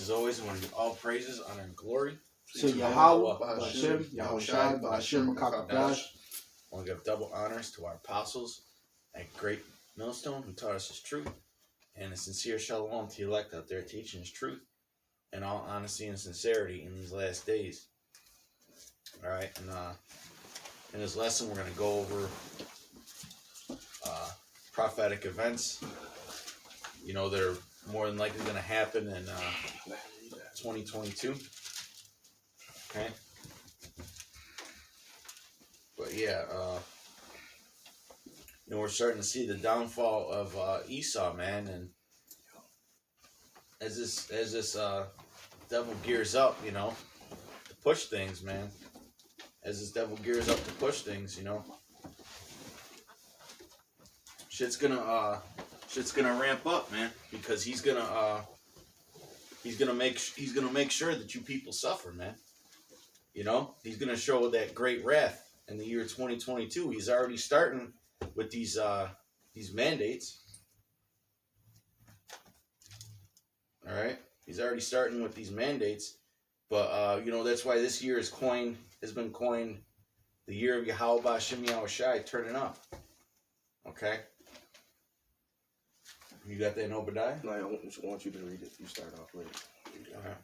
as always, I want to give all praises, honor, and glory to Yahweh, Ba'ashem, Yahushai, Ba'ashem, Kakadash. I want to give double honors to our apostles at Great Millstone who taught us his truth, and a sincere shalom to the elect out there teaching his truth in all honesty and sincerity in these last days. All right, and in this lesson we're going to go over prophetic events, that are more than likely going to happen in 2022. Okay. But yeah, we're starting to see the downfall of Esau, man, and as this devil gears up, to push things, man. As this devil gears up to push things, shit's gonna ramp up, man, because he's gonna make sure that you people suffer, man. He's gonna show that great wrath in the year 2022. He's already starting with these mandates. All right, he's already starting with these mandates, but that's why this year has been coined the year of Yahweh Ba'ashem Yahushai, turning up. Okay. You got that in Obadiah? No, I want you to read it. You start off with it. Okay.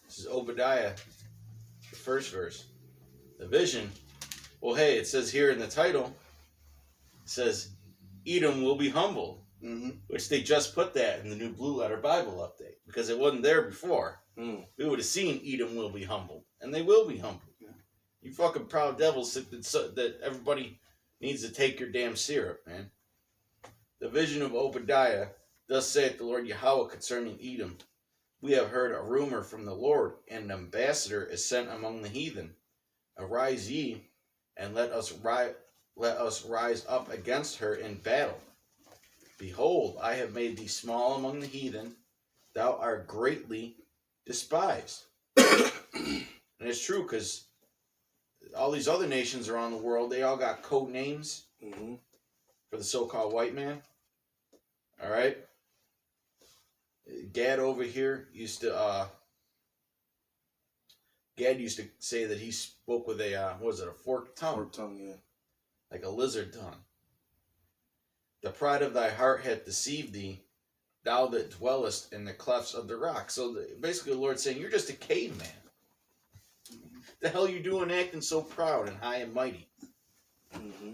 This is Obadiah, the first verse. The vision. Well, hey, it says here in the title, it says, Edom will be humbled. Mm-hmm. Which they just put that in the new Blue Letter Bible update, because it wasn't there before. We would have seen Edom will be humbled, and they will be humbled. Yeah. You fucking proud devils that everybody needs to take your damn syrup, man. The vision of Obadiah, thus saith the Lord Yahweh concerning Edom. We have heard a rumor from the Lord, and an ambassador is sent among the heathen. Arise ye, and let us rise up against her in battle. Behold, I have made thee small among the heathen. Thou art greatly despised. And it's true, because all these other nations around the world, they all got code names for the so-called white man. All right? Gad over here used to say that he spoke with a forked tongue? Forked tongue, yeah. Like a lizard tongue. The pride of thy heart hath deceived thee, thou that dwellest in the clefts of the rock. So basically the Lord's saying, you're just a caveman. The hell you doing acting so proud and high and mighty? Mm-hmm.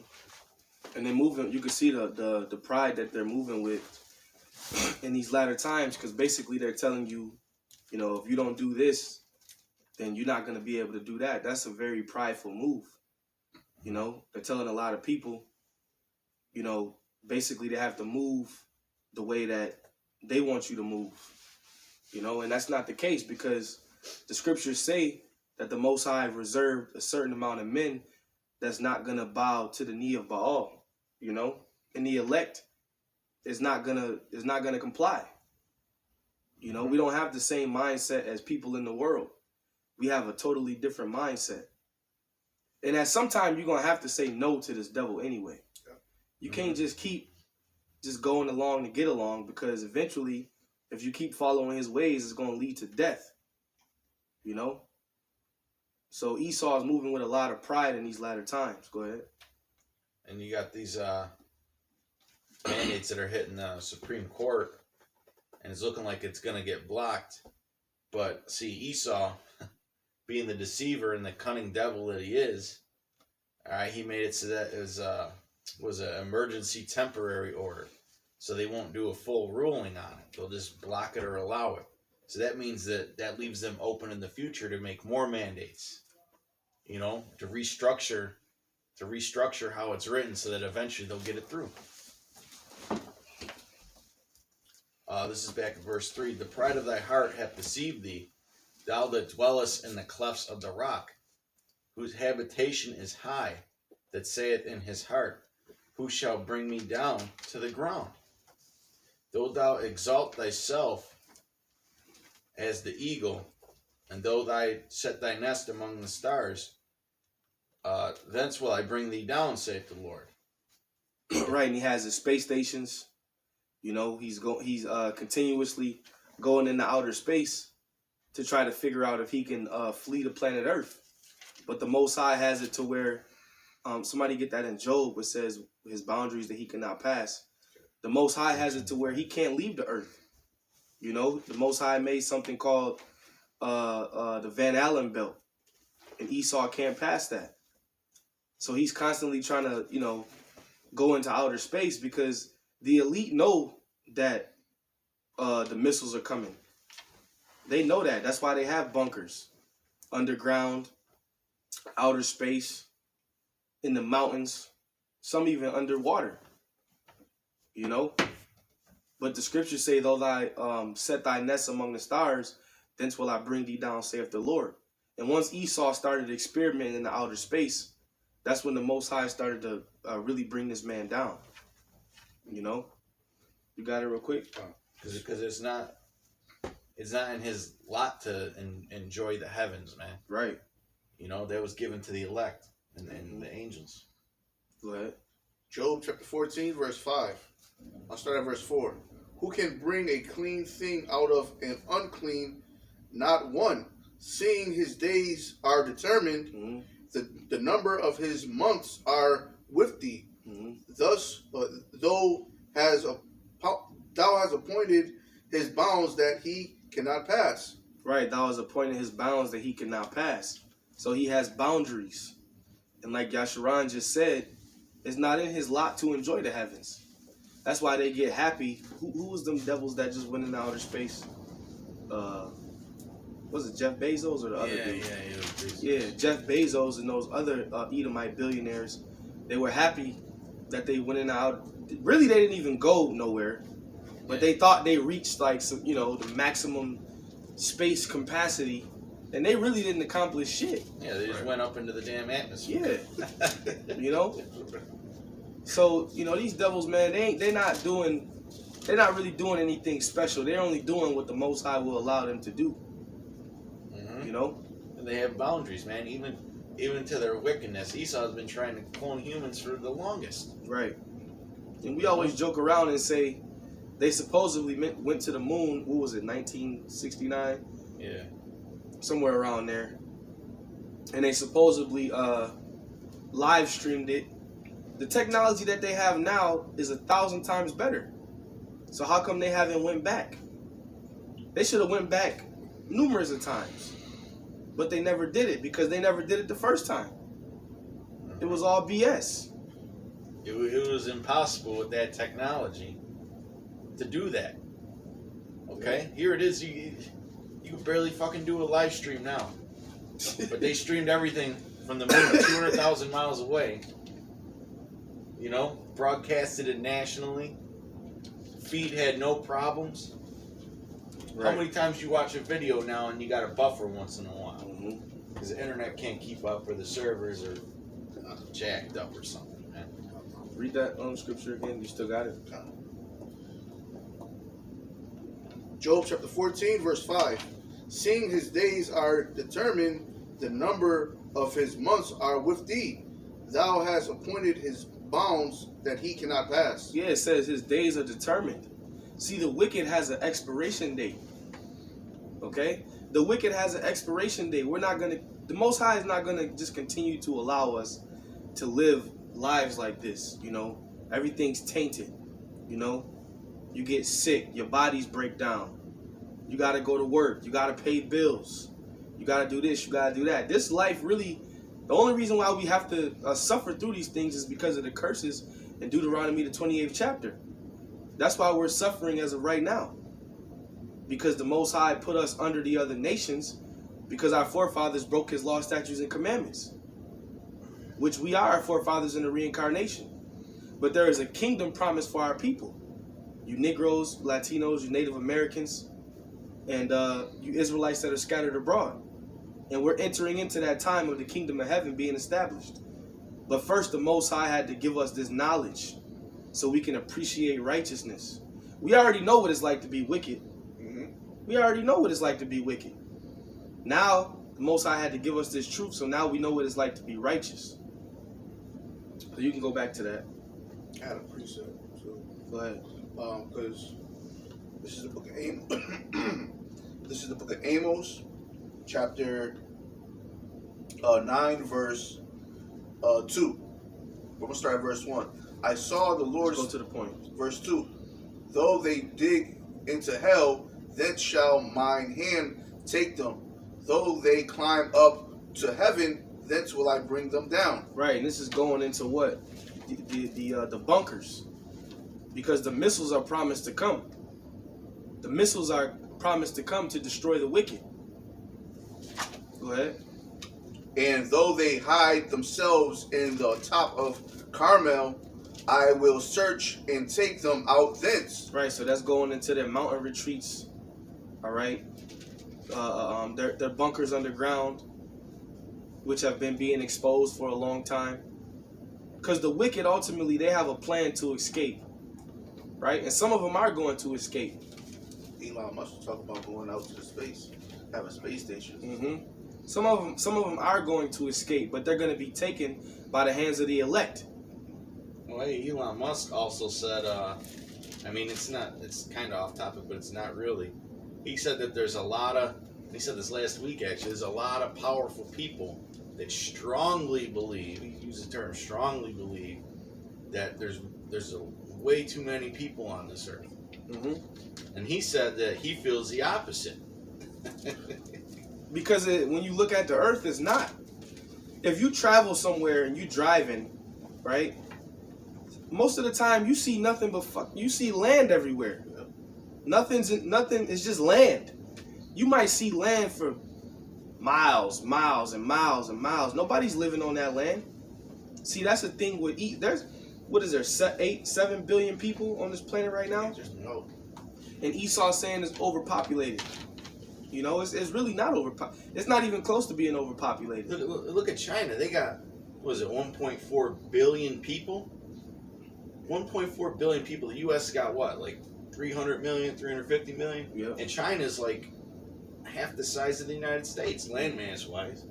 And they're moving, you can see the pride that they're moving with in these latter times, because basically they're telling you, if you don't do this, then you're not going to be able to do that. That's a very prideful move. They're telling a lot of people, basically they have to move the way that they want you to move, and that's not the case, because the scriptures say that the Most High reserved a certain amount of men that's not going to bow to the knee of Baal, and the elect is not gonna comply. We don't have the same mindset as people in the world. We have a totally different mindset. And at some time, you're going to have to say no to this devil anyway. You can't just keep going along to get along, because eventually, if you keep following his ways, it's going to lead to death. So Esau is moving with a lot of pride in these latter times. Go ahead. And you got these mandates that are hitting the Supreme Court, and it's looking like it's going to get blocked. But see, Esau, being the deceiver and the cunning devil that he is, he made it so that it was an emergency temporary order. So they won't do a full ruling on it. They'll just block it or allow it. So that means that leaves them open in the future to make more mandates, to restructure how it's written so that eventually they'll get it through. This is back in verse 3. The pride of thy heart hath deceived thee, thou that dwellest in the clefts of the rock, whose habitation is high, that saith in his heart, who shall bring me down to the ground? Though thou exalt thyself as the eagle, and though thou set thy nest among the stars, thence will I bring thee down, saith the Lord. Right, and he has his space stations. You know, he's continuously going into outer space to try to figure out if he can flee the planet Earth. But the Most High has it to where somebody get that in Job, it says his boundaries that he cannot pass. The Most High has it to where he can't leave the Earth. You know, the Most High made something called the Van Allen belt, and Esau can't pass that. So he's constantly trying to, you know, go into outer space because the elite know that the missiles are coming. They know that. That's why they have bunkers, underground, outer space, in the mountains, some even underwater. You know? But the scriptures say, though thy set thy nest among the stars, thence will I bring thee down, saith the Lord. And once Esau started experimenting in the outer space, that's when the Most High started to really bring this man down. You know? You got it real quick? Because it's not in his lot to enjoy the heavens, man. Right. You know, that was given to the elect and the angels. Go ahead. Job chapter 14, verse 5. I'll start at verse 4. Who can bring a clean thing out of an unclean? Not one. Seeing his days are determined, the number of his months are with thee. Thus, thou hast appointed his bounds that he cannot pass. Right, thou hast appointed his bounds that he cannot pass. So he has boundaries. And like Yasharan just said, it's not in his lot to enjoy the heavens. That's why they get happy. Who was them devils that just went into outer space? Was it Jeff Bezos or the other dude? Yeah, Jeff Bezos and those other Edomite billionaires, they were happy that they went in out. Really, they didn't even go nowhere, but they thought they reached like some, you know, the maximum space capacity, and they really didn't accomplish shit. Yeah, they just went up into the damn atmosphere. Yeah, you know. So you know these devils, man, they're not really doing anything special. They're only doing what the Most High will allow them to do. You know, and they have boundaries, man. Even to their wickedness, Esau's been trying to clone humans for the longest. Right. And we always joke around and say they supposedly went to the moon. What was it, 1969? Yeah. Somewhere around there. And they supposedly live streamed it. The technology that they have now is 1,000 times better. So how come they haven't went back? They should have went back numerous of times. But they never did it because they never did it the first time. It was all BS. It was impossible with that technology to do that. Okay? Yeah. Here it is. You can barely fucking do a live stream now. But they streamed everything from the moon 200,000 miles away. You know? Broadcasted it nationally. Feed had no problems. Right. How many times you watch a video now and you got a buffer once in a while? Because the internet can't keep up or the servers are jacked up or something, man. Read that scripture again. You still got it? Job chapter 14, verse 5. Seeing his days are determined, the number of his months are with thee. Thou hast appointed his bounds that he cannot pass. Yeah, it says his days are determined. See, the wicked has an expiration date. Okay? The wicked has an expiration date. The Most High is not gonna just continue to allow us to live lives like this, you know. Everything's tainted, you know. You get sick, your bodies break down. You gotta go to work, you gotta pay bills. You gotta do this, you gotta do that. This life really, the only reason why we have to suffer through these things is because of the curses in Deuteronomy the 28th chapter. That's why we're suffering as of right now. Because the Most High put us under the other nations because our forefathers broke his law, statutes, and commandments. Which we are our forefathers in the reincarnation. But there is a kingdom promised for our people. You Negroes, Latinos, you Native Americans, and you Israelites that are scattered abroad. And we're entering into that time of the kingdom of heaven being established. But first, the Most High had to give us this knowledge so we can appreciate righteousness. We already know what it's like to be wicked. We already know what it's like to be wicked. Now, the Most High had to give us this truth, so now we know what it's like to be righteous. So you can go back to that. I had a precept. So go ahead. because this is the book of this is the book of Amos, chapter 9, verse 2. We're gonna start at verse 1. I saw the Lord's. Let's go to the point. Verse 2. Though they dig into hell, then shall mine hand take them. Though they climb up to heaven, thence will I bring them down. Right, and this is going into what? The bunkers. Because the missiles are promised to come. The missiles are promised to come to destroy the wicked. Go ahead. And though they hide themselves in the top of Carmel, I will search and take them out thence. Right, so that's going into their mountain retreats. All right. Their bunkers underground, which have been being exposed for a long time. Because the wicked, ultimately, they have a plan to escape. Right? And some of them are going to escape. Elon Musk talk about going out to the space, having space stations. Mm-hmm. Some of them are going to escape, but they're going to be taken by the hands of the elect. Well, hey, Elon Musk also said, I mean, it's kind of off topic, but it's not really. He said that there's a lot of, he said this last week actually, there's a lot of powerful people that strongly believe, he used the term strongly believe, that there's way too many people on this earth. Mm-hmm. And he said that he feels the opposite. Because when you look at the earth, it's not. If you travel somewhere and you driving, right? Most of the time you see nothing but you see land everywhere. Nothing is just land. You might see land for miles and miles and miles. Nobody's living on that land. See, that's the thing with there's, what is there, 7 billion people on this planet right now? Just no. And Esau's saying it's overpopulated. You know, it's really not it's not even close to being overpopulated. Look at China. They got, what is it, 1.4 billion people? 1.4 billion people. The U.S. got what, like 300 million, 350 million? Yeah. And China's like half the size of the United States, landmass wise.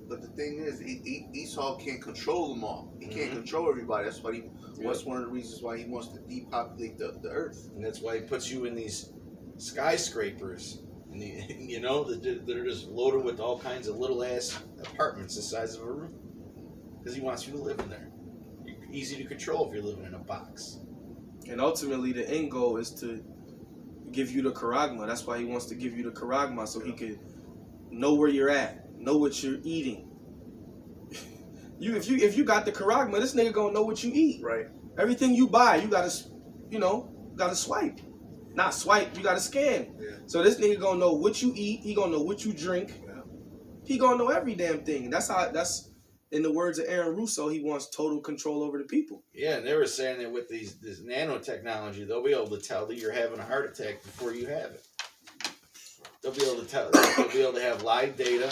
But the thing is, Esau can't control them all. He can't control everybody. That's why that's one of the reasons why he wants to depopulate the earth. And that's why he puts you in these skyscrapers. And you know, they're just loaded with all kinds of little ass apartments the size of a room. Because he wants you to live in there. You're easy to control if you're living in a box. And ultimately, the end goal is to give you the charagma. That's why he wants to give you the charagma, so he could know where you're at, know what you're eating. If you got the charagma, this nigga gonna know what you eat. Right. Everything you buy, you gotta swipe. Not swipe, you gotta scan. Yeah. So this nigga gonna know what you eat. He gonna know what you drink. Yeah. He gonna know every damn thing. That's in the words of Aaron Russo, he wants total control over the people. Yeah, and they were saying that with this nanotechnology, they'll be able to tell that you're having a heart attack before you have it. They'll be able to tell. They'll be able to have live data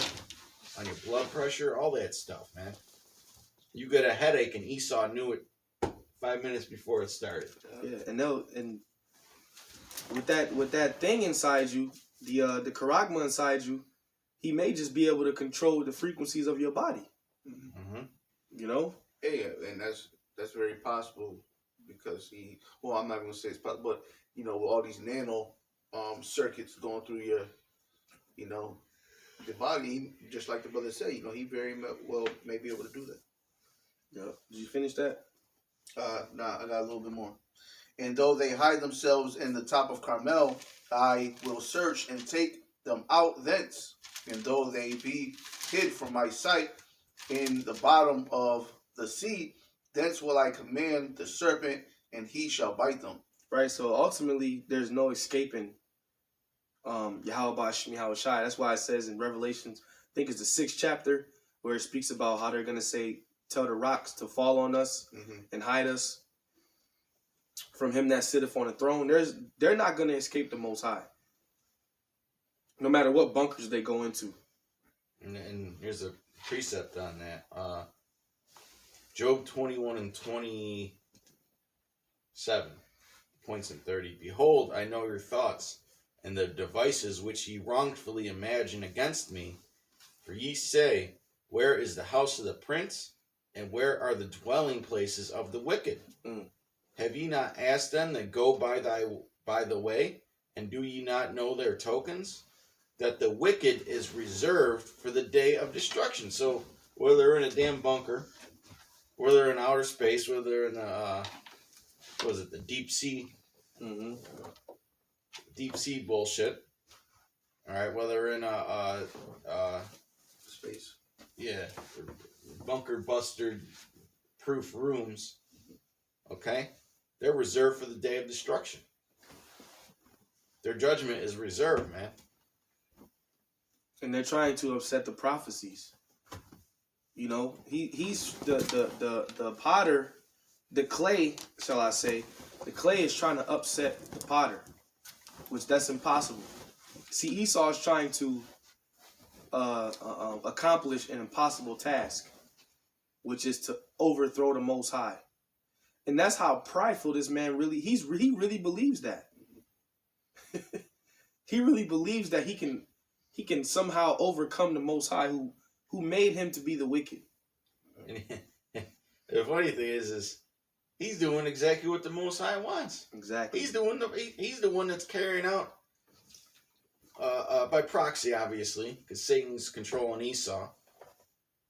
on your blood pressure, all that stuff, man. You get a headache, and Esau knew it 5 minutes before it started. Yeah, and with that thing inside you, the charagma inside you, he may just be able to control the frequencies of your body. Mm-hmm. You know? Yeah, and that's very possible because I'm not gonna say it's possible, but with all these nano circuits going through your, the body, just like the brother said, he very well may be able to do that. Yeah. Did you finish that? Nah, I got a little bit more. And though they hide themselves in the top of Carmel, I will search and take them out thence. And though they be hid from my sight in the bottom of the sea, thence will I command the serpent, and he shall bite them. Right, so ultimately, there's no escaping Yahweh Shai. That's why it says in Revelations, I think it's the 6th chapter, where it speaks about how they're going to tell the rocks to fall on us and hide us from him that sitteth on the throne. They're not going to escape the Most High, no matter what bunkers they go into. And here's a precept on that. Job 21 and 27, points in 30. Behold, I know your thoughts, and the devices which ye wrongfully imagine against me. For ye say, where is the house of the prince, and where are the dwelling places of the wicked? Have ye not asked them that go by the way, and do ye not know their tokens? That the wicked is reserved for the day of destruction. So whether they're in a damn bunker, whether they're in outer space, whether they're in the deep sea, deep sea bullshit. All right, whether they're in space, yeah, bunker buster proof rooms. Okay, they're reserved for the day of destruction. Their judgment is reserved, man. And they're trying to upset the prophecies. You know, he's the potter, the clay, shall I say? The clay is trying to upset the potter, which that's impossible. See, Esau is trying to accomplish an impossible task, which is to overthrow the Most High, and that's how prideful this man really. He really believes that. He really believes that he can somehow overcome the Most High, who made him to be the wicked. The funny thing is he's doing exactly what the Most High wants. Exactly. He's the one that's carrying out by proxy, obviously, because Satan's controlling Esau.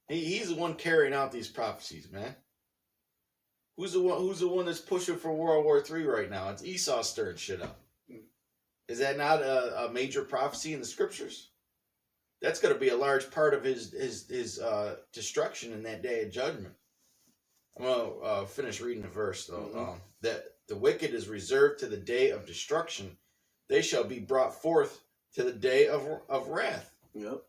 He's the one carrying out these prophecies, man. Who's the one that's pushing for World War III right now? It's Esau stirring shit up. Is that not a major prophecy in the scriptures? That's going to be a large part of his destruction in that day of judgment. I'm going to finish reading the verse, though. That the wicked is reserved to the day of destruction. They shall be brought forth to the day of wrath. Yep.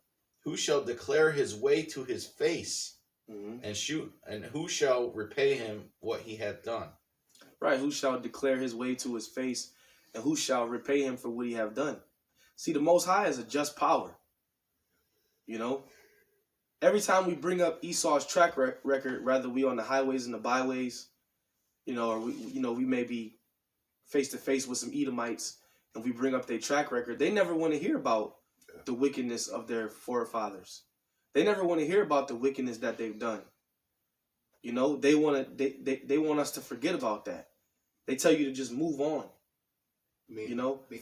Who shall declare his way to his face, and who shall repay him what he hath done? Right. Who shall declare his way to his face, and who shall repay him for what he have done? See, the Most High is a just power. You know, every time we bring up Esau's track record, rather we on the highways and the byways, or we may be face to face with some Edomites, and we bring up their track record, they never want to hear about the wickedness of their forefathers. They never want to hear about the wickedness that they've done. They want us to forget about that. They tell you to just move on.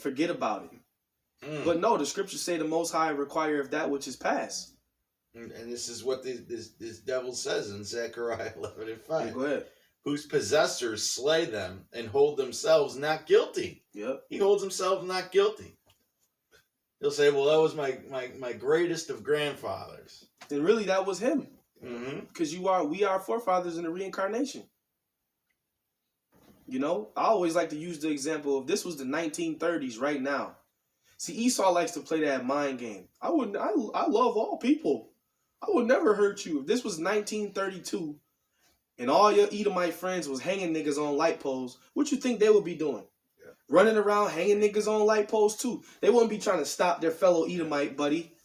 Forget about it. But no, the scriptures say the Most High requireth that which is past. And this is what this devil says in Zechariah 11:5. Yeah, go ahead. Whose possessors slay them and hold themselves not guilty. Yep. He holds himself not guilty. He'll say, well, that was my greatest of grandfathers. And really, that was him. Mm-hmm. We are forefathers in the reincarnation. I always like to use the example of this was the 1930s right now. See, Esau likes to play that mind game. I love all people. I would never hurt you. If this was 1932 and all your Edomite friends was hanging niggas on light poles, what you think they would be doing? Yeah. Running around hanging niggas on light poles too. They wouldn't be trying to stop their fellow Edomite buddy.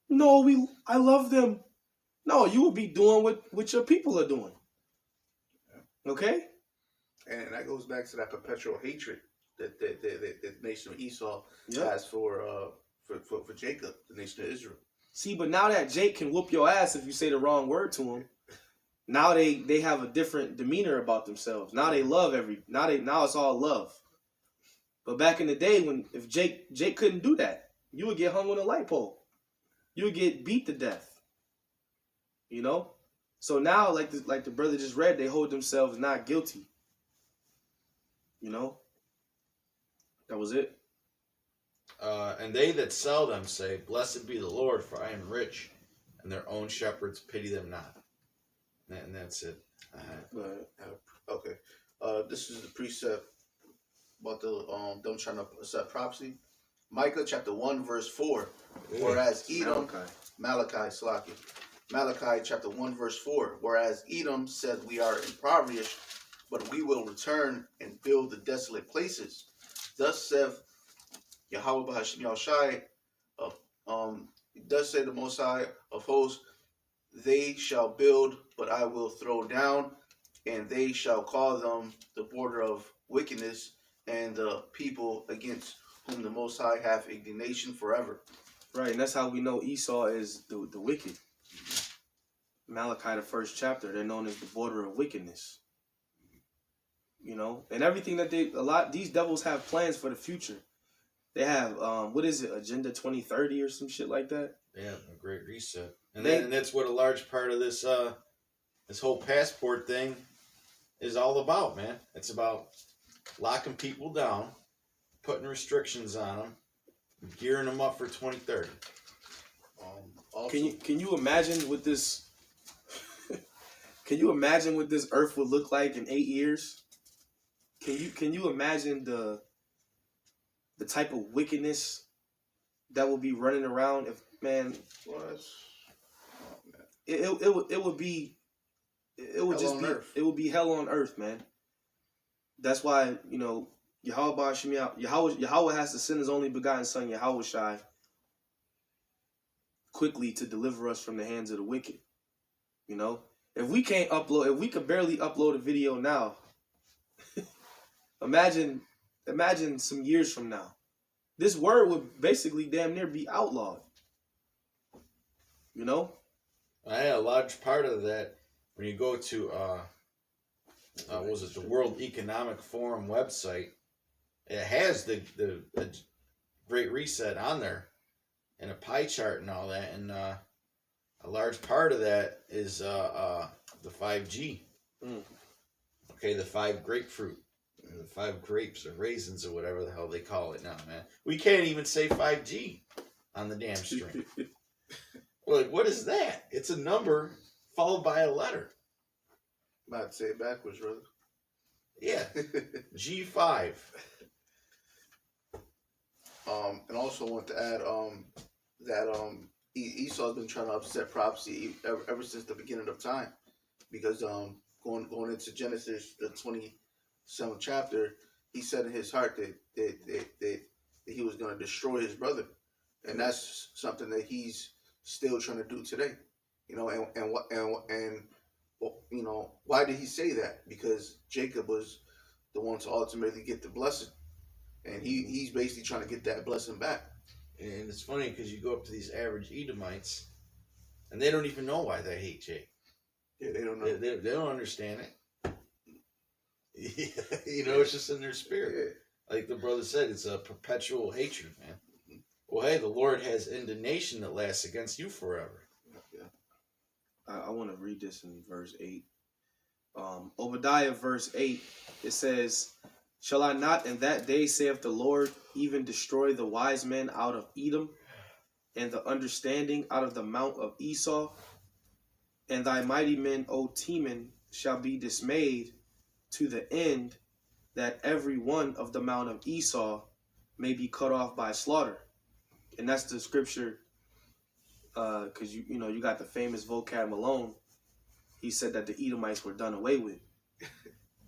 No, I love them. No, you would be doing what your people are doing. Okay? And that goes back to that perpetual hatred that the nation of Esau has for Jacob, the nation of Israel. See, but now that Jake can whoop your ass if you say the wrong word to him, now they have a different demeanor about themselves. Now they love now it's all love. But back in the day if Jake couldn't do that, you would get hung on a light pole. You would get beat to death. So now, like the brother just read, they hold themselves not guilty. That was it. And they that sell them say, blessed be the Lord, for I am rich, and their own shepherds pity them not. And that's it. Okay. This is the precept about the them trying to accept prophecy. Micah chapter 1 verse 4. Whereas Edom, Malachi chapter 1 verse 4. Whereas Edom said, we are impoverished, but we will return and build the desolate places. Thus saith Yahweh B'Hashem Yahushai, thus say the Most High of hosts, they shall build, but I will throw down, and they shall call them the border of wickedness, and the people against whom the Most High hath indignation forever. Right, and that's how we know Esau is the wicked. Malachi, the first chapter, they're known as the border of wickedness. you know, and everything that these devils have plans for the future. They have what is it, Agenda 2030 or some shit like that? Yeah, a great reset. And that's what a large part of this this whole passport thing is all about, man. It's about locking people down, putting restrictions on them, gearing them up for 2030. Also, Can you imagine what this? Can you imagine what this Earth would look like in 8 years? Can you imagine the type of wickedness that will be running around if man? Well, It would be hell on earth, man. That's why, you know, Yahweh has to send his only begotten son, Yahweh Shai, quickly to deliver us from the hands of the wicked. You know? If we could barely upload a video now, imagine some years from now. This word would basically damn near be outlawed. You know? A large part of that, when you go to the World Economic Forum website, it has the Great Reset on there and a pie chart and all that, and a large part of that is the 5G. Okay, the 5 grapefruit, the 5 grapes or raisins or whatever the hell they call it now, man. We can't even say 5G on the damn stream. Like, what is that? It's a number followed by a letter. Might say it backwards, brother. Yeah, G5. And also want to add that Esau's been trying to upset prophecy ever since the beginning of time, because going into Genesis the 27th chapter, he said in his heart that he was going to destroy his brother, and that's something that he's still trying to do today. You know, and you know, why did he say that? Because Jacob was the one to ultimately get the blessing, and he's basically trying to get that blessing back. And it's funny because you go up to these average Edomites, and they don't even know why they hate Jacob. Yeah, they don't know. They don't understand it. You know, it's just in their spirit. Yeah. Like the brother said, it's a perpetual hatred, man. Well, hey, the Lord has indignation that lasts against you forever. I want to read this in verse 8. Obadiah verse 8, it says, "Shall I not in that day, saith the Lord, even destroy the wise men out of Edom, and the understanding out of the mount of Esau? And thy mighty men, O Teman, shall be dismayed, to the end that every one of the mount of Esau may be cut off by slaughter." And that's the scripture, because you know you got the famous vocab Malone. He said that the Edomites were done away with.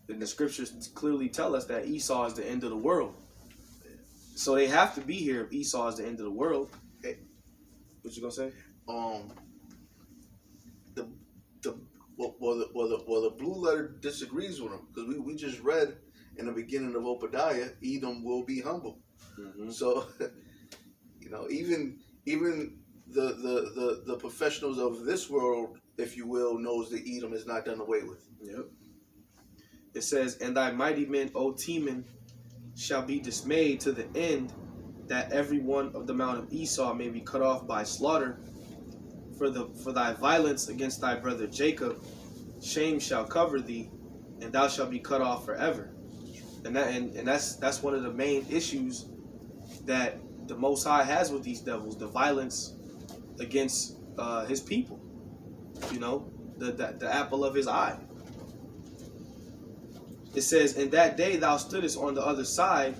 And the scriptures clearly tell us that Esau is the end of the world. So they have to be here if Esau is the end of the world. What you gonna say? The blue letter disagrees with him, because we just read in the beginning of Obadiah, Edom will be humble. Mm-hmm. So, you know, even the professionals of this world, if you will, knows that Edom is not done away with. Yep. It says, "And thy mighty men, O Teman, shall be dismayed, to the end that every one of the mount of Esau may be cut off by slaughter. For thy violence against thy brother Jacob, shame shall cover thee, and thou shalt be cut off forever." And that's one of the main issues that the Most High has with these devils: the violence against his people. You know, the apple of his eye. It says, "In that day thou stoodest on the other side,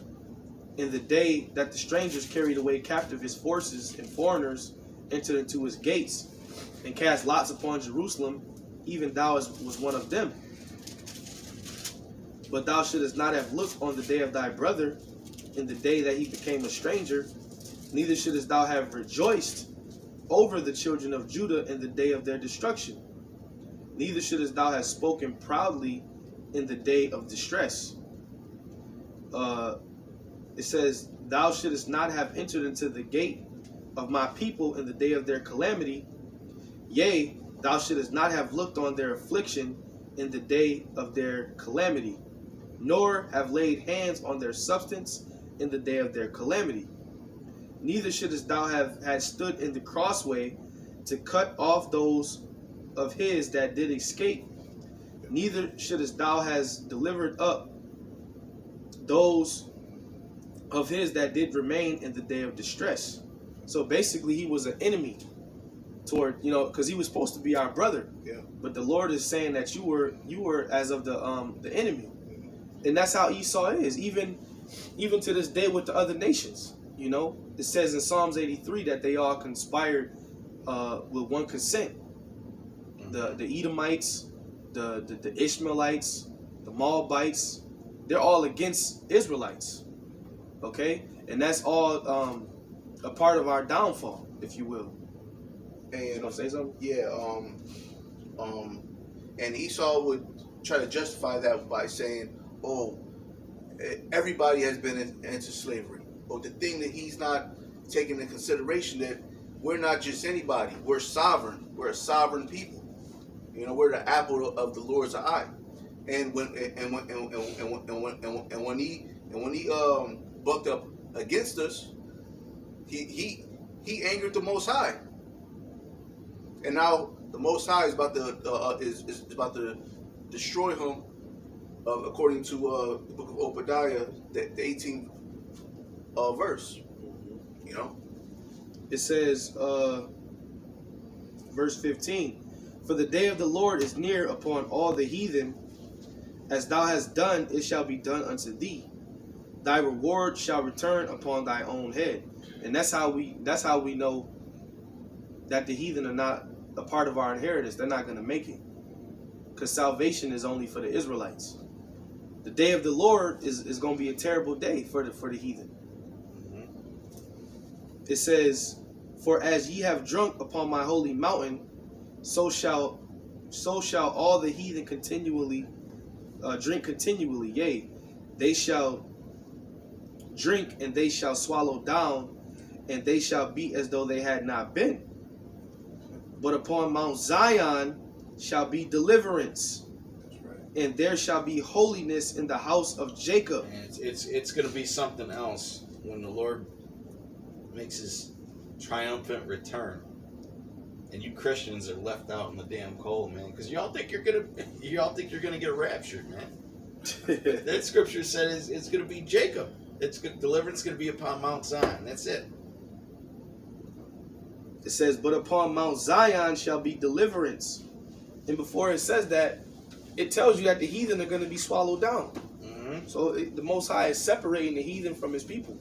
in the day that the strangers carried away captive his forces, and foreigners entered into his gates, and cast lots upon Jerusalem, even thou was one of them. But thou shouldest not have looked on the day of thy brother, in the day that he became a stranger, neither shouldest thou have rejoiced over the children of Judah in the day of their destruction, neither shouldest thou have spoken proudly in the day of distress." It says, "Thou shouldest not have entered into the gate of my people in the day of their calamity. Yea, thou shouldest not have looked on their affliction in the day of their calamity. nor have laid hands on their substance in the day of their calamity. Neither shouldest thou have had stood in the crossway to cut off those of his that did escape. Neither shouldest thou have delivered up those of his that did remain in the day of distress. So basically, he was an enemy toward, because he was supposed to be our brother. Yeah. But the Lord is saying that you were as of the enemy, and that's how Esau is. Even to this day with the other nations. It says in Psalms 83 that they all conspired with one consent. The Edomites, the Ishmaelites, the Moabites, they're all against Israelites. Okay? And that's all a part of our downfall, if you will. And you gonna say something? Yeah, and Esau would try to justify that by saying, "Oh, everybody has been into slavery." But the thing that he's not taking into consideration that we're not just anybody. We're sovereign. We're a sovereign people. We're the apple of the Lord's eye. And when he bucked up against us, he angered the Most High. And now the Most High is about to destroy him, according to the book of Obadiah, the 18th verse. It says, verse 15, "For the day of the Lord is near upon all the heathen. As thou hast done, it shall be done unto thee. Thy reward shall return upon thy own head." And that's how we know that the heathen are not a part of our inheritance. They're not going to make it, because salvation is only for the Israelites. The day of the Lord is going to be a terrible day for the heathen. It says, "For as ye have drunk upon my holy mountain, so shall all the heathen continually drink continually. Yea, they shall drink, and they shall swallow down, and they shall be as though they had not been. But upon Mount Zion shall be deliverance, and there shall be holiness in the house of Jacob." And it's going to be something else when the Lord makes his triumphant return, and you Christians are left out in the damn cold, man, because y'all think you're gonna get raptured, man. That scripture said it's gonna be Jacob. Deliverance gonna be upon Mount Zion. That's it. It says, "But upon Mount Zion shall be deliverance." And before it says that, it tells you that the heathen are going to be swallowed down. So the Most High is separating the heathen from his people.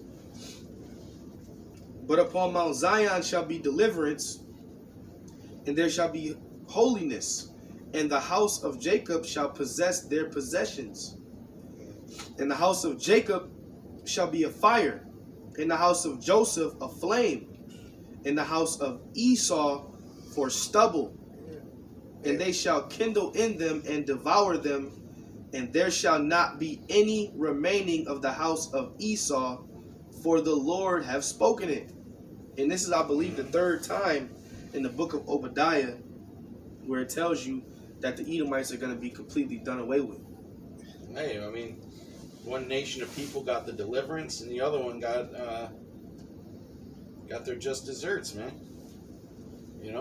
"But upon Mount Zion shall be deliverance, and there shall be holiness, and the house of Jacob shall possess their possessions. And the house of Jacob shall be a fire, and the house of Joseph a flame, and the house of Esau for stubble. And they shall kindle in them and devour them, and there shall not be any remaining of the house of Esau, for the Lord have spoken it." And this is, I believe, the third time in the book of Obadiah where it tells you that the Edomites are going to be completely done away with. Hey, I mean, one nation of people got the deliverance, and the other one got their just desserts, man.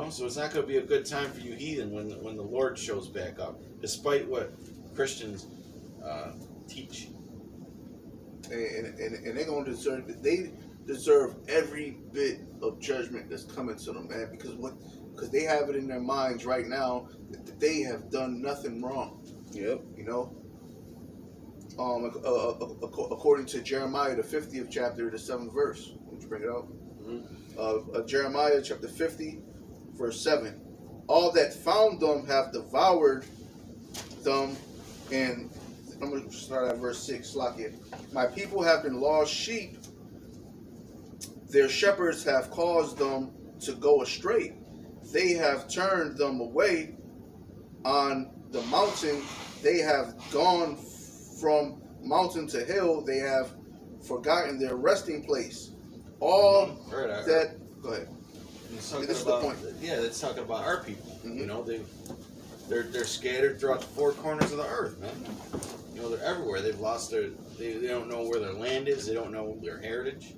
So it's not going to be a good time for you heathen when the Lord shows back up, despite what Christians teach. And they're going to deserve every bit of judgment that's coming to them, man, because they have it in their minds right now that they have done nothing wrong. Yep. According to Jeremiah, the 50th chapter, the 7th verse. Would you bring it out? Jeremiah chapter 50, verse 7. "All that found them have devoured them," and I'm going to start at verse 6. Slakia. "My people have been lost sheep. Their shepherds have caused them to go astray. They have turned them away on the mountain. They have gone from mountain to hill. They have forgotten their resting place." All that. Go ahead. This is the point. Yeah, that's talking about our people. They're scattered throughout the four corners of the earth, man. You know, they're everywhere. They've lost they don't know where their land is. They don't know their heritage.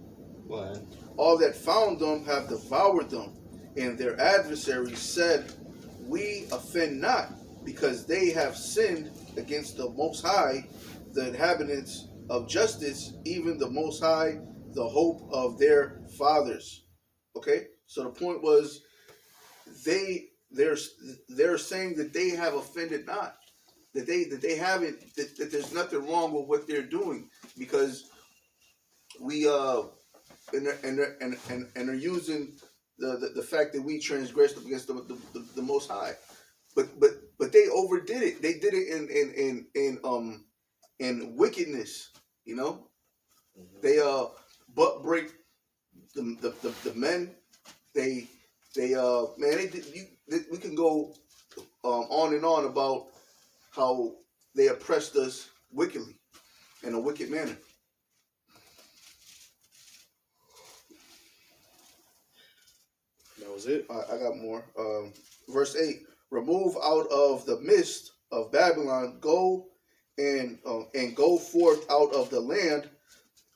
Go ahead. All that found them have devoured them, and their adversaries said, "We offend not, because they have sinned against the Most High, the inhabitants of justice, even the Most High, the hope of their fathers." Okay, so the point was, they're saying that they have offended not, that they haven't, that there's nothing wrong with what they're doing, because we and they're using the fact that we transgressed against the Most High, but they overdid it. They did it in wickedness. You know, they butt break the men. They man, they did, we can go on and on about how they oppressed us wickedly, in a wicked manner. That was it. I got more. Verse 8: remove out of the midst of Babylon, go and go forth out of the land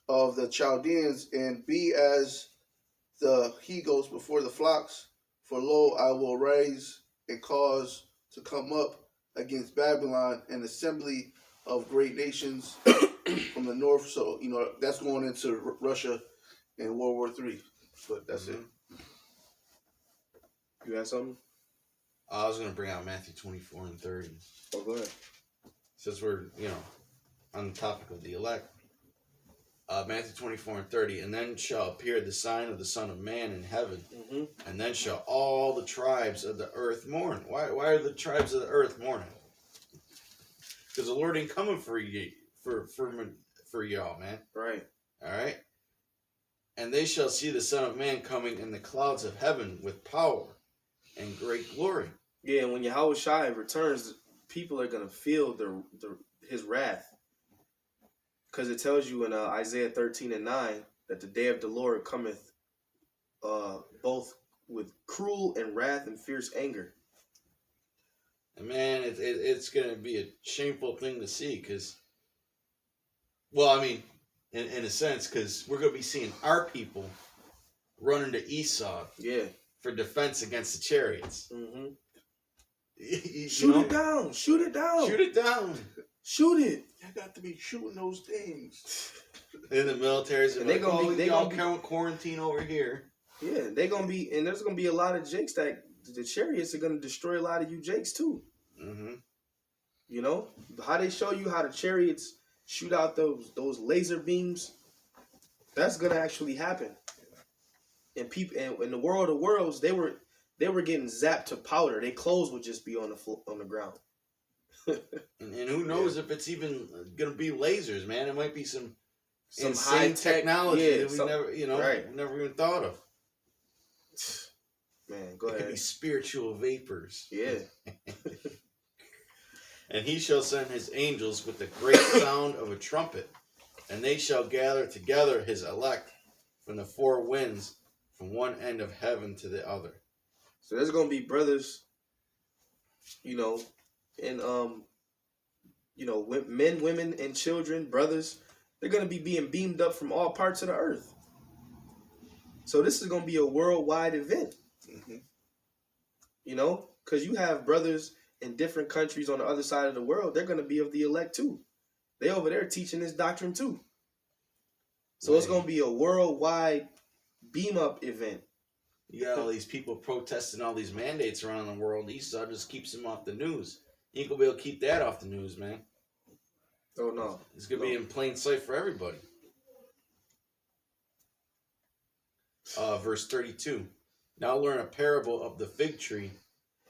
of the Chaldeans, and be as the he goes before the flocks. For lo, I will raise and cause to come up against Babylon an assembly of great nations from the north. So, you know, that's going into Russia in World War III. But that's it. You had something? I was going to bring out Matthew 24 and 30. Oh, go ahead. Since we're, on the topic of the elect. Matthew 24 and 30. And then shall appear the sign of the Son of Man in heaven. Mm-hmm. And then shall all the tribes of the earth mourn. Why are the tribes of the earth mourning? Because the Lord ain't coming for you, for y'all, man. Right. All right? And they shall see the Son of Man coming in the clouds of heaven with power and great glory. Yeah, when Yahweh Shai returns, people are going to feel his wrath. Because it tells you in Isaiah 13 and 9 that the day of the Lord cometh both with cruel and wrath and fierce anger. And man, it's going to be a shameful thing to see because, well, I mean, in a sense, because we're going to be seeing our people running to Esau for defense against the chariots. Mm-hmm. Shoot it down. Shoot it down. Shoot it down. Shoot it. I got to be shooting those things. In the militaries, and they're going to be quarantine over here. Yeah, they're going to be, and there's going to be a lot of jakes that the chariots are going to destroy a lot of you jakes too. Mm-hmm. You know how they show you how the chariots shoot out those laser beams. That's going to actually happen. And people, and in the world of worlds, they were getting zapped to powder. Their clothes would just be on the ground. and who knows if it's even gonna be lasers, man? It might be some high technology that we never, never even thought of. Man, go it ahead. Could be spiritual vapors. Yeah. And he shall send his angels with the great sound of a trumpet, and they shall gather together his elect from the four winds, from one end of heaven to the other. So there's gonna be brothers, and men, women, and children, brothers, they're going to be being beamed up from all parts of the earth. So this is going to be a worldwide event. Mm-hmm. Because you have brothers in different countries on the other side of the world, they're going to be of the elect too. They over there teaching this doctrine too. So It's going to be a worldwide beam up event. You got all these people protesting all these mandates around the world. Esau just keeps them off the news. You ain't gonna be able to keep that off the news, man. Oh, no. It's gonna be in plain sight for everybody. Verse 32. Now learn a parable of the fig tree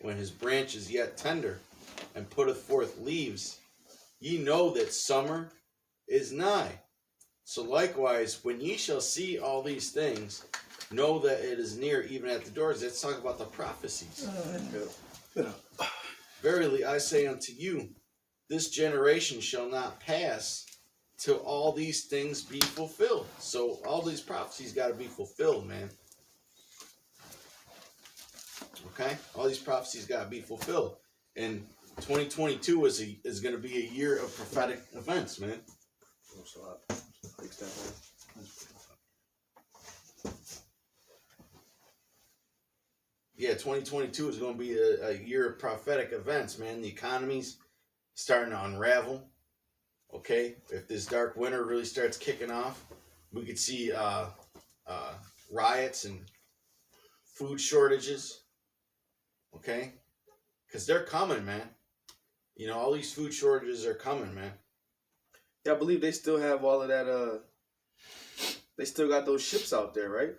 when his branch is yet tender and putteth forth leaves. Ye know that summer is nigh. So likewise, when ye shall see all these things, know that it is near, even at the doors. Let's talk about the prophecies. Verily I say unto you, this generation shall not pass till all these things be fulfilled. So all these prophecies got to be fulfilled, man. Okay? All these prophecies got to be fulfilled. And 2022 is going to be a year of prophetic events, man. So I fix that, man. Yeah, 2022 is going to be a year of prophetic events, man. The economy's starting to unravel. Okay, if this dark winter really starts kicking off, we could see riots and food shortages. Okay, because they're coming, man. You know, all these food shortages are coming, man. Yeah, I believe they still have all of that. They still got those ships out there, right?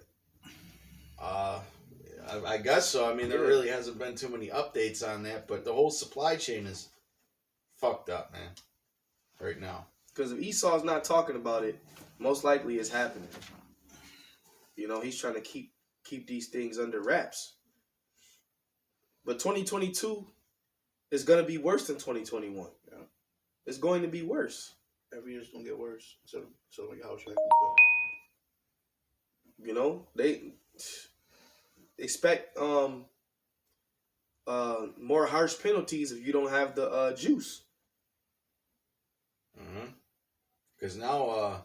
I guess so. I mean, there really hasn't been too many updates on that, but the whole supply chain is fucked up, man, right now. Because if Esau's not talking about it, most likely it's happening. You know, he's trying to keep these things under wraps. But 2022 is going to be worse than 2021. Yeah. It's going to be worse. Every year's gonna get worse. So like how should You know, they expect more harsh penalties if you don't have the juice. Because now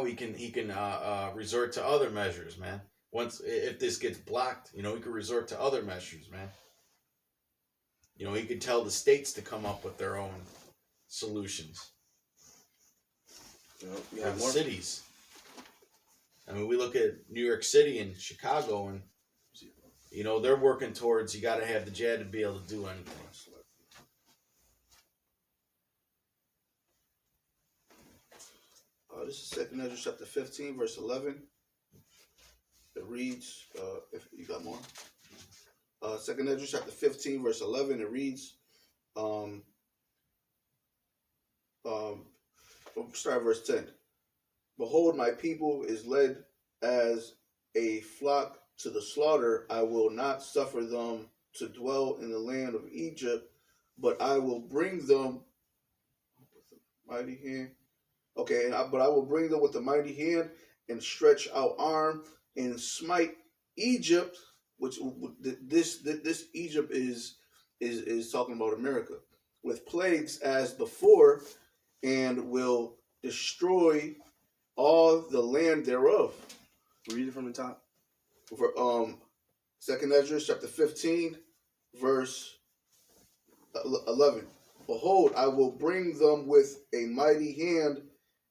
he can resort to other measures, man. Once if this gets blocked, you know, he could resort to other measures, man. You know, he could tell the states to come up with their own solutions. You know, you have more cities. I mean, we look at New York City and Chicago, and you know they're working towards you got to have the jab to be able to do anything. This is 2 Ezra chapter 15, verse 11. It reads, if you got more. 2 Ezra chapter 15, verse 11, it reads, start verse 10. Behold, my people is led as a flock to the slaughter. I will not suffer them to dwell in the land of Egypt, but I will bring them with a mighty hand. Okay, but I will bring them with a mighty hand and stretch out arm and smite Egypt, which this Egypt is talking about America, with plagues as before, and will destroy all the land thereof. Read it from the top. For 2 Ezra chapter 15, verse 11. Behold, I will bring them with a mighty hand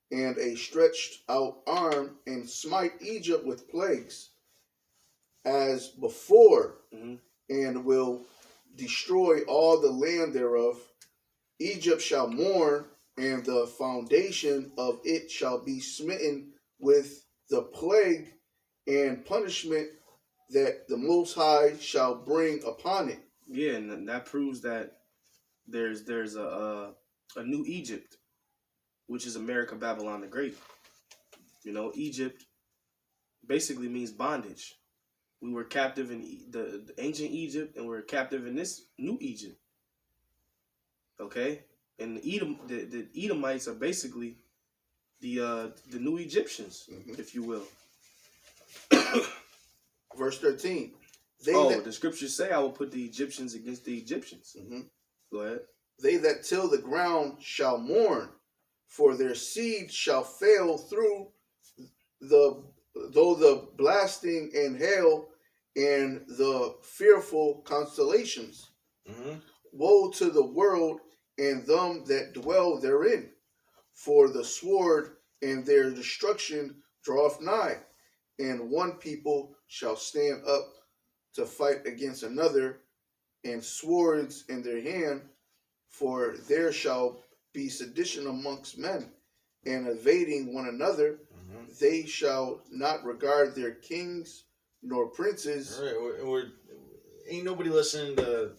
and a stretched out arm, and smite Egypt with plagues as before, and will destroy all the land thereof. Egypt shall mourn, and the foundation of it shall be smitten with the plague and punishment that the Most High shall bring upon it. Yeah, and that proves that there's a new Egypt, which is America, Babylon the Great. You know, Egypt basically means bondage. We were captive in the ancient Egypt, and we're captive in this new Egypt. Okay, and the Edomites are basically the new Egyptians, if you will. Verse 13. The scriptures say, "I will put the Egyptians against the Egyptians." Go ahead. They that till the ground shall mourn, for their seed shall fail through though the blasting and hail and the fearful constellations. Woe to the world and them that dwell therein, for the sword and their destruction draweth nigh, and one people shall stand up to fight against another, and swords in their hand, for there shall be sedition amongst men, and evading one another. They shall not regard their kings nor princes. All right, ain't nobody listening to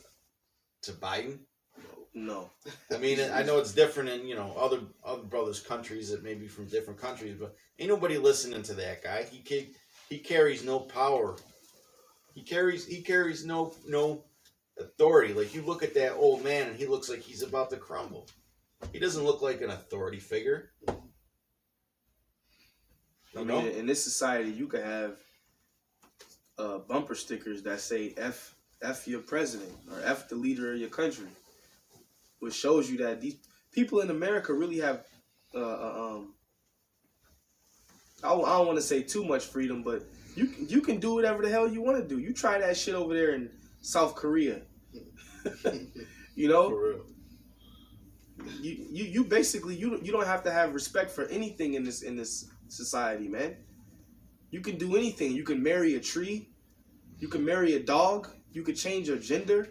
Biden. No. I mean, I know it's different in, you know, other brothers' countries that may be from different countries, but ain't nobody listening to that guy. He carries no power. He carries no authority. Like, you look at that old man and he looks like he's about to crumble. He doesn't look like an authority figure. I mean, in this society, you could have bumper stickers that say F F your president or F the leader of your country, which shows you that these people in America really have, I don't want to say too much freedom, but you can do whatever the hell you want to do. You try that shit over there in South Korea, you know. For real. You basically you don't have to have respect for anything in this society, man. You can do anything. You can marry a tree. You can marry a dog. You can change your gender.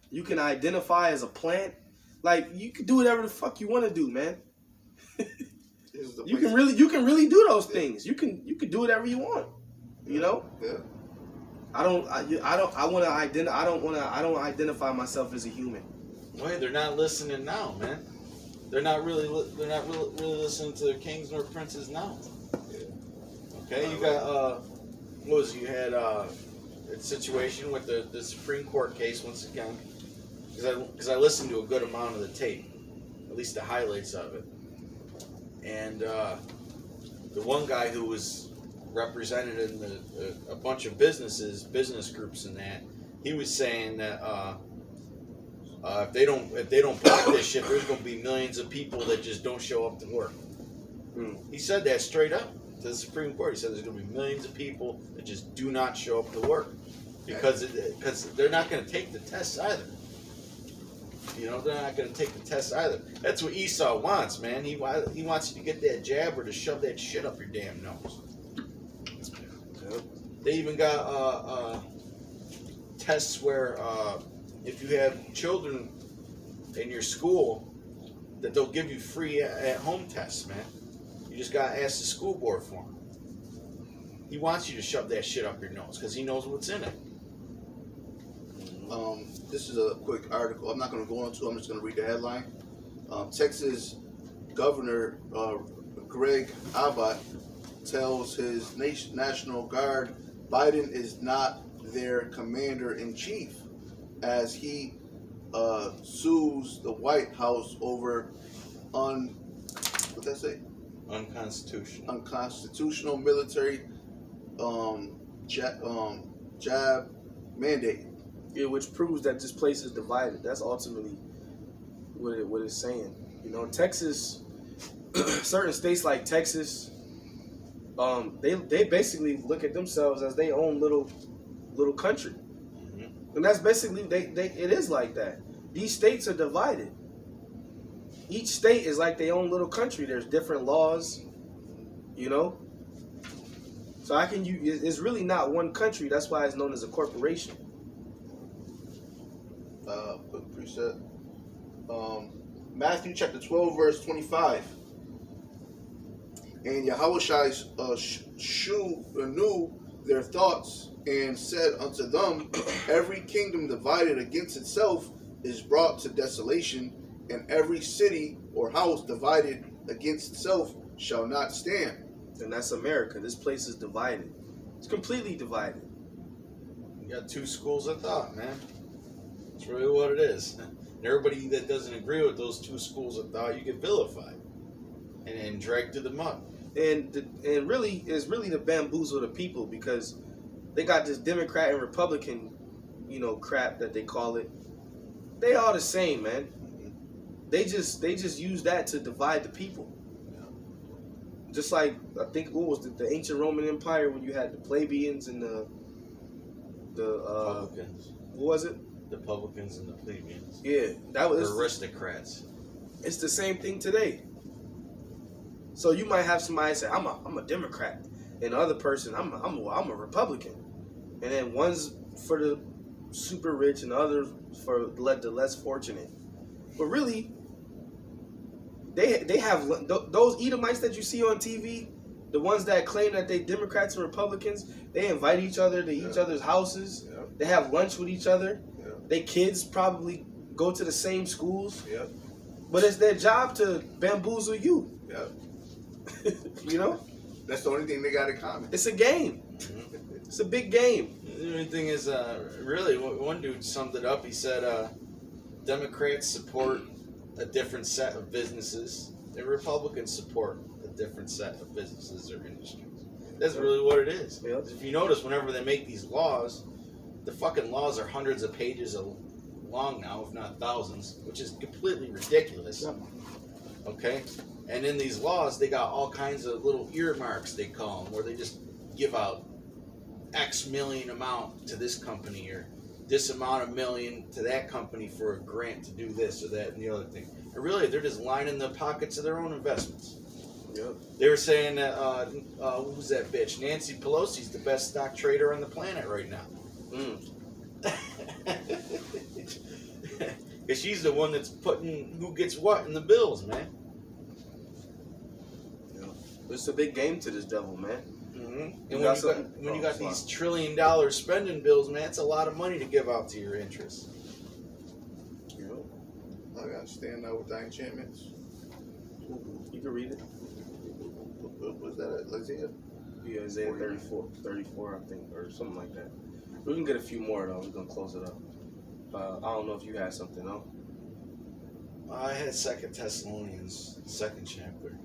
You can identify as a plant. Like, you can do whatever the fuck you want to do, man. You can really do those things. You can do whatever you want. You know? Yeah. I don't identify myself as a human. Wait, they're not listening now, man. They're not really listening to their kings nor princes now. Okay, you got you had a situation with the Supreme Court case once again, because I listened to a good amount of the tape, at least the highlights of it, and the one guy who was represented in a bunch of business groups and that, he was saying that if they don't block this shit, there's going to be millions of people that just don't show up to work. He said that straight up to the Supreme Court. He said there's going to be millions of people that just do not show up to work because they're not going to take the tests either. You know, they're not going to take the tests either. That's what Esau wants, man. He wants you to get that jab or to shove that shit up your damn nose. They even got tests where if you have children in your school, that they'll give you free at-home tests, man. You just got to ask the school board for them. He wants you to shove that shit up your nose because he knows what's in it. This is a quick article. I'm not going to go into it. I'm just going to read the headline. Texas Governor Greg Abbott tells his National Guard Biden is not their commander-in-chief as he sues the White House over what'd that say? Unconstitutional military jab mandate. Yeah, which proves that this place is divided. That's ultimately what it's saying. You know, Texas, certain states like Texas, they basically look at themselves as their own little country, and that's basically it is like that. These states are divided. Each state is like their own little country. There's different laws, you know. So it's really not one country. That's why it's known as a corporation. Quick preset. Matthew chapter 12 verse 25. And Yahushua knew their thoughts and said unto them, every kingdom divided against itself is brought to desolation, and every city or house divided against itself shall not stand. And that's America. This place is divided. It's completely divided. You got two schools of thought, man. That's really what it is. And everybody that doesn't agree with those two schools of thought, you get vilified and dragged to the mud. And really, it's really to bamboozle the people, because they got this Democrat and Republican, crap that they call it. They all the same, man. They just use that to divide the people. Just like, I think, what was the ancient Roman Empire, when you had the plebeians and the Republicans. What was it? The Republicans and the plebeians. Yeah, that was the aristocrats. It's the same thing today. So you might have somebody say, I'm a Democrat, and the other person, I'm a Republican, and then one's for the super rich and the other for the less fortunate. But really, they have those Edomites that you see on TV, the ones that claim that they Democrats and Republicans. They invite each other to each other's houses. Yeah. They have lunch with each other. Yeah. Their kids probably go to the same schools. Yeah. But it's their job to bamboozle you. Yeah. That's the only thing they got in common. It's a game. It's a big game. The only thing is, really, one dude summed it up. He said, Democrats support a different set of businesses, and Republicans support a different set of businesses or industries. That's really what it is. Yep. If you notice, whenever they make these laws, the fucking laws are hundreds of pages long now, if not thousands, which is completely ridiculous. Yep. Okay? And in these laws, they got all kinds of little earmarks, they call them, where they just give out X million amount to this company or this amount of million to that company for a grant to do this or that and the other thing. And really, they're just lining the pockets of their own investments. Yep. They were saying that, who's that bitch? Nancy Pelosi's the best stock trader on the planet right now. Because she's the one that's putting who gets what in the bills, man. Yeah. It's a big game to this devil, man. Mm-hmm. And when you got these $1 trillion spending bills, man, it's a lot of money to give out to your interests. I gotta stand out with thy enchantments. You can read it. What was that? Isaiah? Yeah, Isaiah 34, I think, or something like that. We can get a few more though. We're gonna close it up. I don't know if you had something though. I had 2 Thessalonians, 2nd chapter.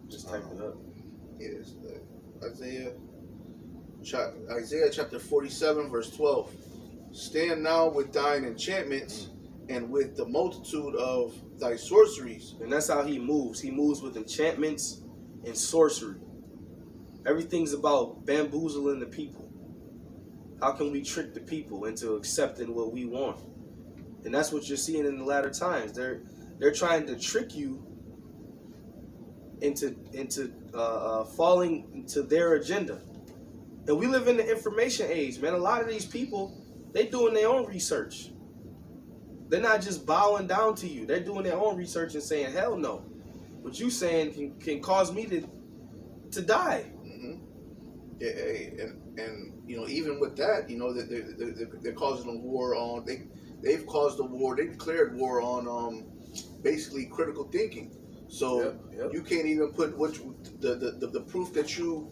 Just type it up. Yes, Isaiah chapter 47, verse 12. Stand now with thine enchantments and with the multitude of thy sorceries. And that's how he moves. He moves with enchantments and sorcery. Everything's about bamboozling the people. How can we trick the people into accepting what we want? And that's what you're seeing in the latter times. They're trying to trick you into falling into their agenda. And we live in the information age, man. A lot of these people, they doing their own research. They're not just bowing down to you. They're doing their own research and saying, hell no. What you saying can cause me to die. Mm-hmm. Yeah, and you know, even with that, you know, they're causing a war on. They've caused a war. They declared war on basically critical thinking. So yep. You can't even put the proof that you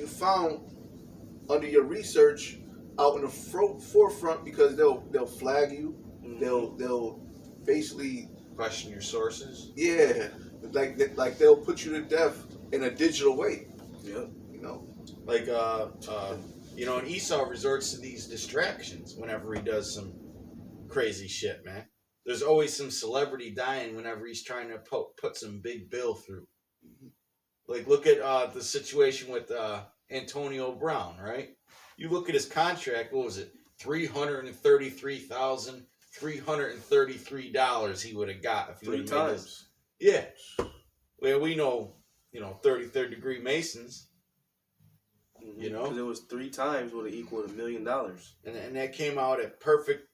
found under your research out in the forefront, because they'll flag you. Mm-hmm. They'll basically question your sources. Yeah, like they'll put you to death in a digital way. Yep. You know, like you know, and Esau resorts to these distractions whenever he does some crazy shit, man. There's always some celebrity dying whenever he's trying to put some big bill through. Like, look at the situation with Antonio Brown, right? You look at his contract, what was it? $333,333 he would have got if he would have made this. Yeah. Well, we know, 33rd degree Masons. Mm-hmm. You know? Because it was 3 times would have equaled $1 million. And that came out at perfect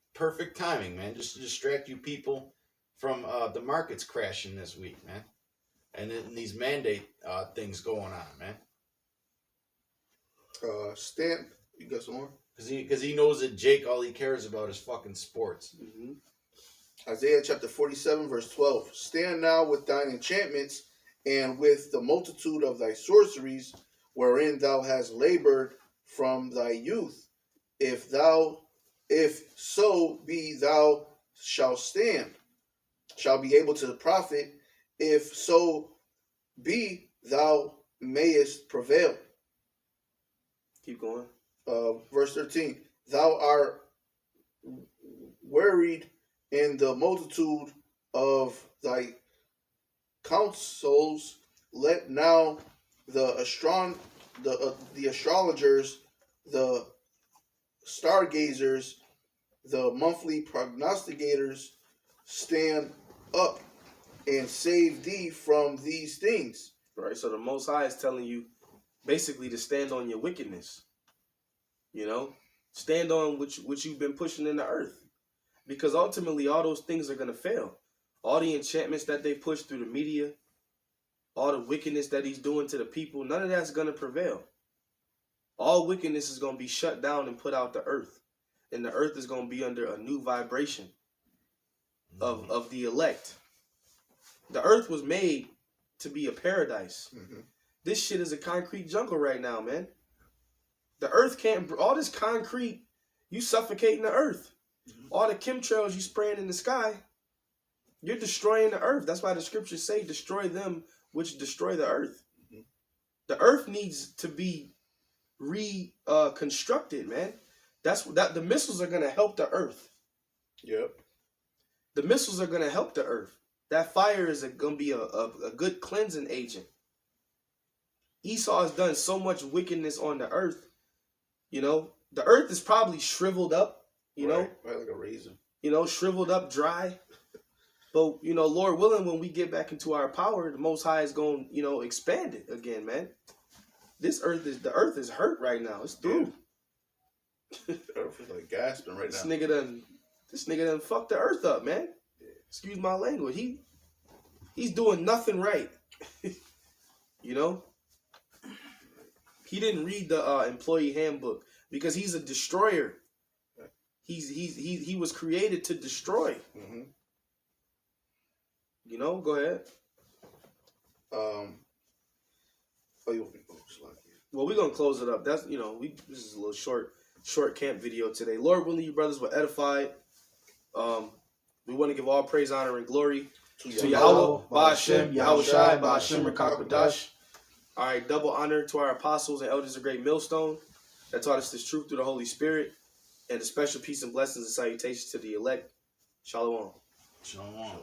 timing, man. Just to distract you people from the markets crashing this week, man. And these mandate things going on, man. Stan, you got some more? Because he knows that Jake, all he cares about is fucking sports. Mm-hmm. Isaiah chapter 47, verse 12. Stand now with thine enchantments and with the multitude of thy sorceries, wherein thou hast labored from thy youth. If so be thou shalt stand, shall be able to profit. If so be thou mayest prevail. Keep going. Verse 13. Thou art wearied in the multitude of thy counsels. Let now the astrologers, the stargazers, the monthly prognosticators stand up and save thee from these things. Right, so the Most High is telling you basically to stand on your wickedness. Stand on what you've been pushing in the earth. Because ultimately all those things are going to fail. All the enchantments that they push through the media, all the wickedness that he's doing to the people, none of that's going to prevail. All wickedness is going to be shut down and put out the earth. And the earth is going to be under a new vibration of the elect. The earth was made to be a paradise. Mm-hmm. This shit is a concrete jungle right now, man. The earth can't, all this concrete, you suffocating the earth. Mm-hmm. All the chemtrails you spraying in the sky, you're destroying the earth. That's why the scriptures say, destroy them which destroy the earth. Mm-hmm. The earth needs to be reconstructed, man. That's that. The missiles are gonna help the earth. Yep. The missiles are gonna help the earth. That fire is gonna be a good cleansing agent. Esau has done so much wickedness on the earth. You know, the earth is probably shriveled up. You know, right, like a raisin. You know, shriveled up, dry. But you know, Lord willing, when we get back into our power, the Most High is going, you know, expand it again, man. The earth is hurt right now. It's through. The earth is like gasping right This now. nigga done fucked the earth up, man. Excuse my language. He's doing nothing right. You know? He didn't read the employee handbook because he's a destroyer. He was created to destroy. Mm-hmm. You know, go ahead. Well, we're gonna close it up. That's this is a little short camp video today. Lord willing, you brothers were edified. We want to give all praise, honor, and glory to Yahweh, Ba'ashem, Yahweh Shai, Ba'ashem, Rakakwadash. All right, double honor to our apostles and elders of Great Millstone that taught us this truth through the Holy Spirit, and a special peace and blessings and salutations to the elect. Shalom. Shalom.